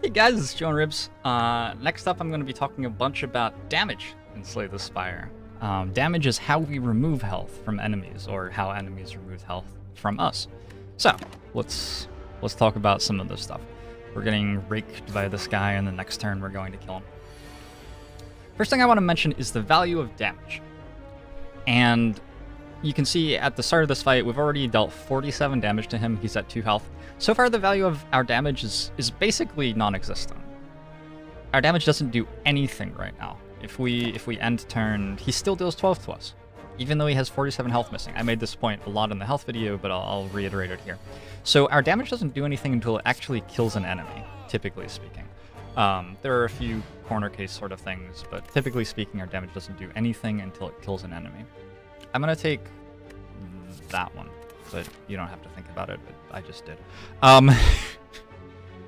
Hey guys, it's Joe and Ribs. Next up, I'm going to be talking a bunch about damage in Slay the Spire. Damage is how we remove health from enemies, or how enemies remove health from us. So, let's talk about some of this stuff. We're getting raked by this guy, and the next turn we're going to kill him. First thing I want to mention is the value of damage. And you can see at the start of this fight, we've already dealt 47 damage to him. He's at 2 health. So far, the value of our damage is basically non-existent. Our damage doesn't do anything right now. If we end turn, he still deals 12 to us, even though he has 47 health missing. I made this point a lot in the health video, but I'll reiterate it here. So our damage doesn't do anything until it actually kills an enemy, typically speaking. There are a few corner case sort of things, but typically speaking, our damage doesn't do anything until it kills an enemy. I'm going to take that one, but you don't have to think about it, but I just did.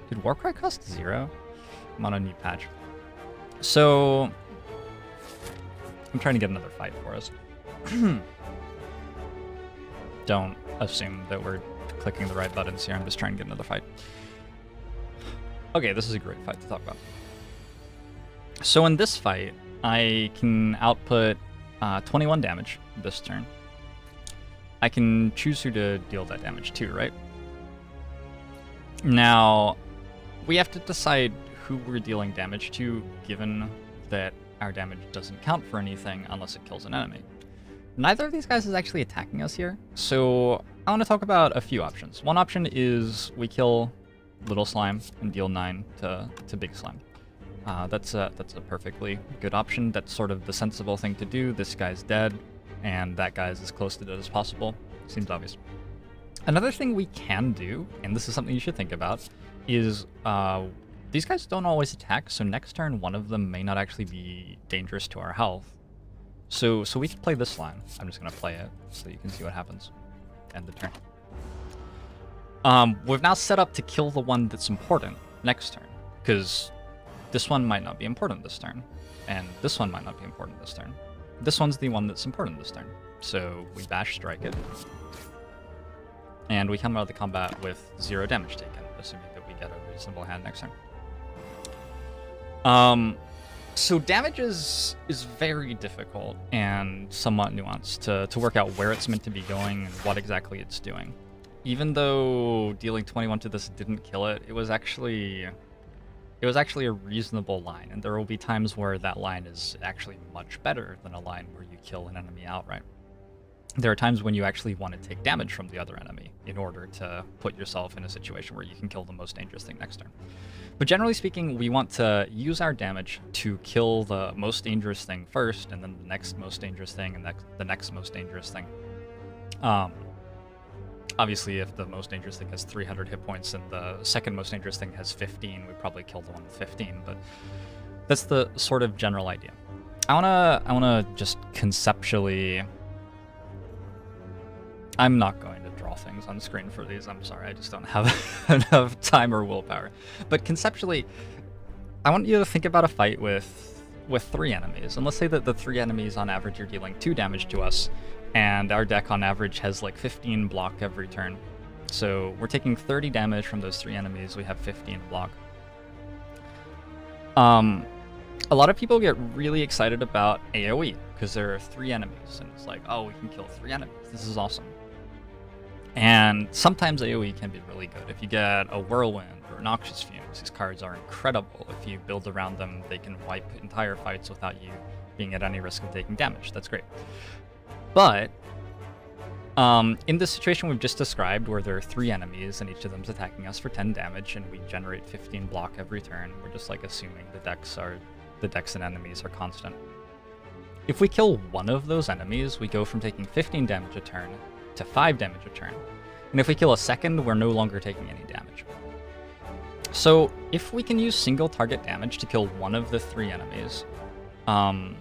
Did Warcry cost 0? I'm on a new patch. So, I'm trying to get another fight for us. Don't assume that we're clicking the right buttons here. I'm just trying to get another fight. Okay, this is a great fight to talk about. So in this fight, I can output 21 damage this turn. I can choose who to deal that damage to, right? Now, we have to decide who we're dealing damage to, given that our damage doesn't count for anything unless it kills an enemy. Neither of these guys is actually attacking us here, so I want to talk about a few options. One option is we kill Little Slime and deal 9 to Big Slime. That's a perfectly good option. That's sort of the sensible thing to do. This guy's dead, and that guy's as close to dead as possible. Seems obvious. Another thing we can do, and this is something you should think about, is these guys don't always attack, so next turn one of them may not actually be dangerous to our health. So we can play this line. I'm just going to play it so you can see what happens. End the turn. We've now set up to kill the one that's important next turn, because this one might not be important this turn, and this one might not be important this turn. This one's the one that's important this turn. So we bash strike it, and we come out of the combat with 0 damage taken, assuming that we get a reasonable hand next turn. So damage is very difficult and somewhat nuanced to work out where it's meant to be going and what exactly it's doing. Even though dealing 21 to this didn't kill it, it was actually a reasonable line, and there will be times where that line is actually much better than a line where you kill an enemy outright. There are times when you actually want to take damage from the other enemy in order to put yourself in a situation where you can kill the most dangerous thing next turn. But generally speaking, we want to use our damage to kill the most dangerous thing first, and then the next most dangerous thing, and the next most dangerous thing. Obviously, if the most dangerous thing has 300 hit points and the second most dangerous thing has 15, we probably kill the one with 15, but that's the sort of general idea. I wanna just conceptually... I'm not going to draw things on screen for these, I'm sorry, I just don't have enough time or willpower. But conceptually, I want you to think about a fight with 3 enemies, and let's say that the 3 enemies on average are dealing 2 damage to us, and our deck on average has like 15 block every turn. So we're taking 30 damage from those 3 enemies, we have 15 block. A lot of people get really excited about AoE, because there are 3 enemies, and it's like, oh, we can kill 3 enemies, this is awesome. And sometimes AoE can be really good. If you get a Whirlwind or Noxious Fumes, these cards are incredible. If you build around them, they can wipe entire fights without you being at any risk of taking damage. That's great. But in this situation we've just described, where there are 3 enemies and each of them's attacking us for 10 damage, and we generate 15 block every turn, we're just like assuming the decks and enemies are constant. If we kill one of those enemies, we go from taking 15 damage a turn to 5 damage a turn. And if we kill a second, we're no longer taking any damage. So if we can use single target damage to kill one of the 3 enemies, and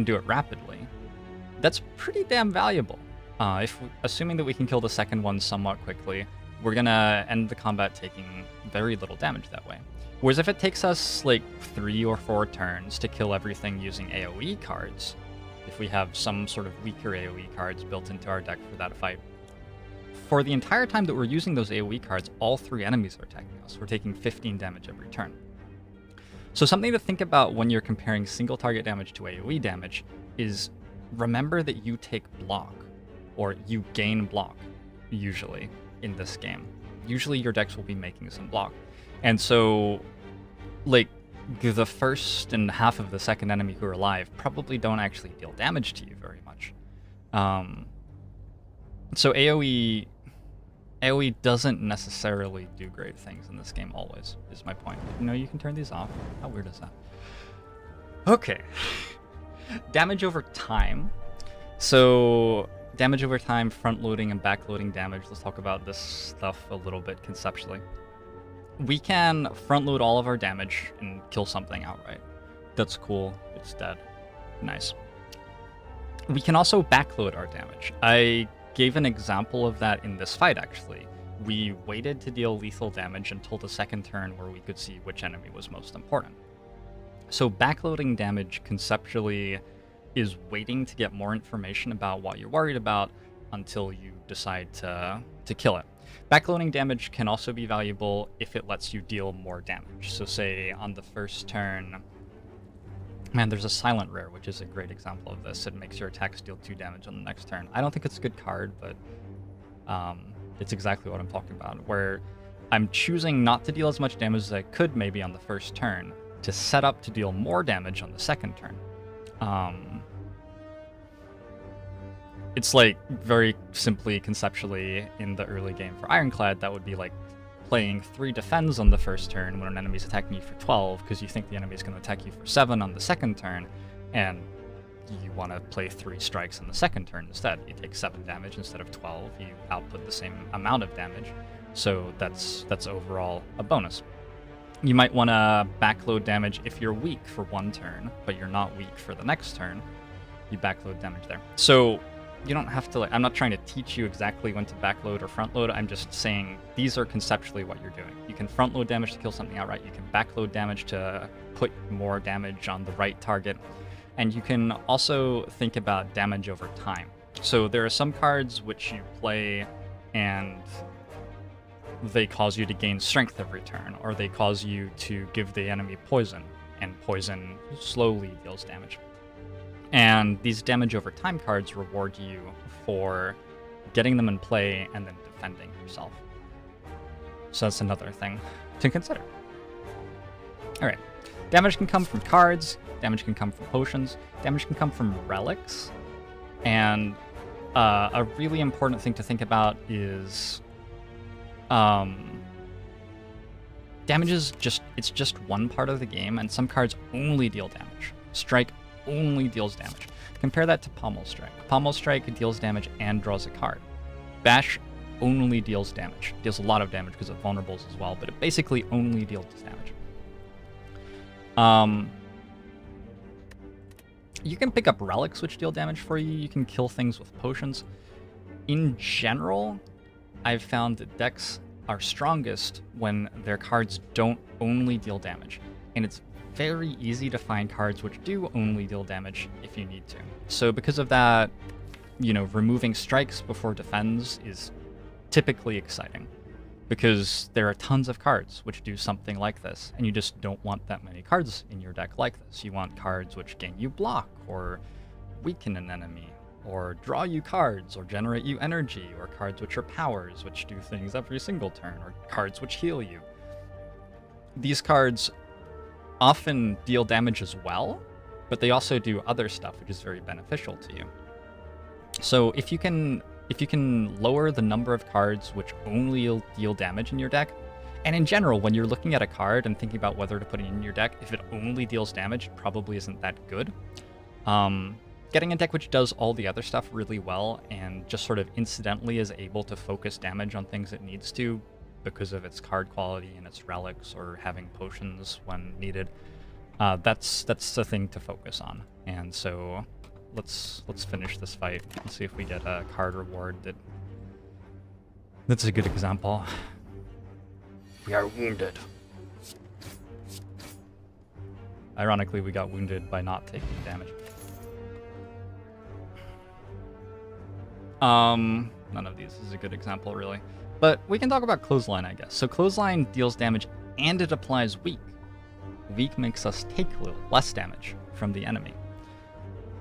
do it rapidly, that's pretty damn valuable. Assuming that we can kill the second one somewhat quickly, we're gonna end the combat taking very little damage that way. Whereas if it takes us like 3 or 4 turns to kill everything using AoE cards, if we have some sort of weaker AoE cards built into our deck for that fight, for the entire time that we're using those AoE cards, all 3 enemies are attacking us. We're taking 15 damage every turn. So something to think about when you're comparing single target damage to AoE damage is remember that you take block, or you gain block, usually, in this game. Usually your decks will be making some block. And so, like, the first and half of the second enemy who are alive probably don't actually deal damage to you very much. So AoE doesn't necessarily do great things in this game always, is my point. You know, you can turn these off. How weird is that? Okay. Damage over time. So damage over time, front-loading and back-loading damage. Let's talk about this stuff a little bit conceptually. We can front-load all of our damage and kill something outright. That's cool. It's dead. Nice. We can also backload our damage. I gave an example of that in this fight, actually. We waited to deal lethal damage until the second turn where we could see which enemy was most important. So backloading damage conceptually is waiting to get more information about what you're worried about until you decide to kill it. Backloading damage can also be valuable if it lets you deal more damage. So say on the first turn, man, there's a Silent Rare, which is a great example of this. It makes your attacks deal 2 damage on the next turn. I don't think it's a good card, but it's exactly what I'm talking about, where I'm choosing not to deal as much damage as I could maybe on the first turn to set up to deal more damage on the second turn. It's like, very simply, conceptually, in the early game for Ironclad, that would be like playing 3 defends on the first turn when an enemy's attacking you for 12, because you think the enemy's going to attack you for 7 on the second turn, and you want to play 3 strikes on the second turn instead. You take 7 damage instead of 12, you output the same amount of damage, so that's overall a bonus. You might want to backload damage if you're weak for 1 turn, but you're not weak for the next turn. You backload damage there. So you don't have to, like, I'm not trying to teach you exactly when to backload or frontload. I'm just saying these are conceptually what you're doing. You can frontload damage to kill something outright. You can backload damage to put more damage on the right target. And you can also think about damage over time. So there are some cards which you play and they cause you to gain strength every turn, or they cause you to give the enemy poison, and poison slowly deals damage. And these damage over time cards reward you for getting them in play and then defending yourself. So that's another thing to consider. Alright, damage can come from cards, damage can come from potions, damage can come from relics, and a really important thing to think about is damage is just one part of the game, and some cards only deal damage. Strike only deals damage. Compare that to Pommel Strike. Pommel Strike deals damage and draws a card. Bash only deals damage. Deals a lot of damage because of vulnerables as well, but it basically only deals damage. You can pick up relics which deal damage for you. You can kill things with potions. In general, I've found that decks are strongest when their cards don't only deal damage. And it's very easy to find cards which do only deal damage if you need to. So because of that, you know, removing strikes before defends is typically exciting, because there are tons of cards which do something like this, and you just don't want that many cards in your deck like this. You want cards which gain you block, or weaken an enemy, or draw you cards, or generate you energy, or cards which are powers, which do things every single turn, or cards which heal you. These cards often deal damage as well, but they also do other stuff which is very beneficial to you. So if you can lower the number of cards which only deal damage in your deck, and in general, when you're looking at a card and thinking about whether to put it in your deck, if it only deals damage, it probably isn't that good. Getting a deck which does all the other stuff really well and just sort of incidentally is able to focus damage on things it needs to because of its card quality and its relics, or having potions when needed, that's the thing to focus on. And so let's finish this fight and see if we get a card reward that's a good example. We are wounded. Ironically, we got wounded by not taking damage. none of these is a good example, really. But we can talk about Clothesline, I guess. So Clothesline deals damage and it applies Weak. Weak makes us take less damage from the enemy.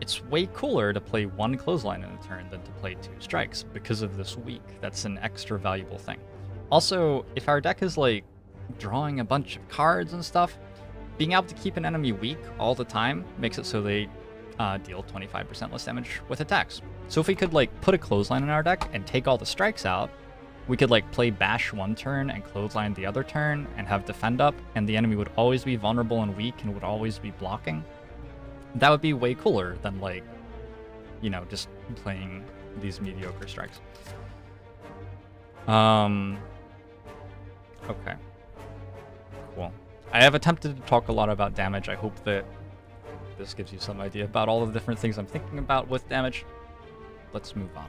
It's way cooler to play one Clothesline in a turn than to play 2 strikes because of this Weak. That's an extra valuable thing. Also, if our deck is like drawing a bunch of cards and stuff, being able to keep an enemy weak all the time makes it so they deal 25% less damage with attacks. So if we could like put a Clothesline in our deck and take all the strikes out, we could like play Bash one turn and Clothesline the other turn and have Defend up, and the enemy would always be vulnerable and weak and would always be blocking. That would be way cooler than like, you know, just playing these mediocre strikes. Okay. Cool. I have attempted to talk a lot about damage. I hope that this gives you some idea about all of the different things I'm thinking about with damage. Let's move on.